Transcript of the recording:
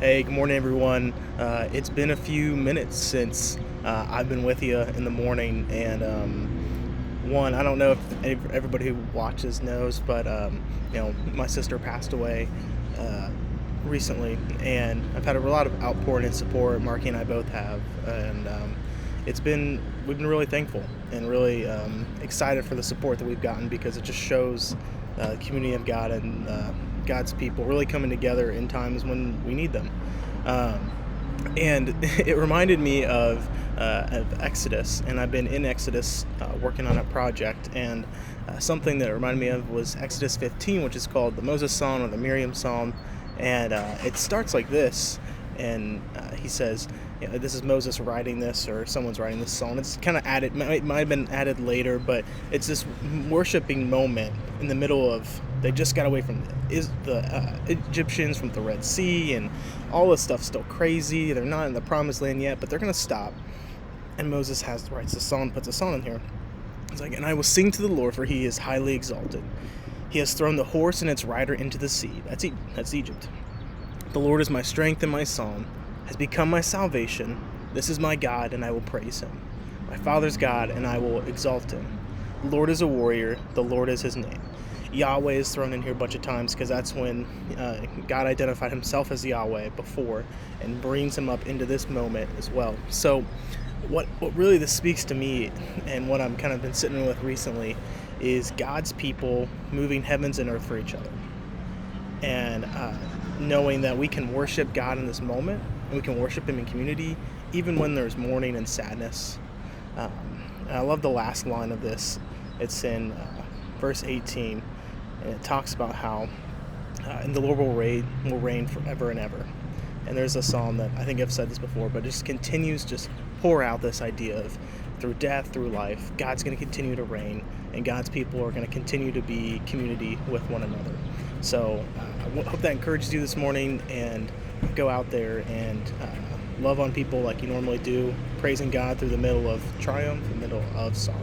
Hey, good morning, everyone. It's been a few minutes since I've been with you in the morning, and one, I don't know if everybody who watches knows, but my sister passed away uh, recently, and I've had a lot of outpouring and support. Marky and I both have, and it's been we've been really thankful and really excited for the support that we've gotten because it just shows the community of God and God's people really coming together in times when we need them. Um, and it reminded me of Exodus, and I've been in Exodus working on a project, and something that it reminded me of was Exodus 15, which is called the Moses Psalm or the Miriam Psalm, and it starts like this, and he says, this is Moses writing this, or someone's writing this song. It's kind of added, might have been added later, but it's this worshiping moment in the middle of they just got away from the Egyptians, from the Red Sea, and all this stuff's still crazy. They're not in the Promised Land yet, but they're gonna stop. And Moses writes a song, puts a song in here. It's like, and I will sing to the Lord, for He is highly exalted. He has thrown the horse and its rider into the sea. That's Egypt. The Lord is my strength and my song, has become my salvation. This is my God, and I will praise Him. My Father's God, and I will exalt Him. The Lord is a warrior. The Lord is His name. Yahweh is thrown in here a bunch of times because that's when God identified Himself as Yahweh before and brings Him up into this moment as well. So what really this speaks to me, and what I'm kind of been sitting with recently, is God's people moving heavens and earth for each other, and knowing that we can worship God in this moment, and we can worship Him in community, even when there's mourning and sadness. And I love the last line of this. It's in verse 18, and it talks about how and the Lord will reign forever and ever. And there's a psalm that I think I've said this before, but it just continues just pour out this idea of through death, through life, God's going to continue to reign, and God's people are going to continue to be community with one another. So I hope that encourages you this morning, and go out there and love on people like you normally do, praising God through the middle of triumph, the middle of sorrow.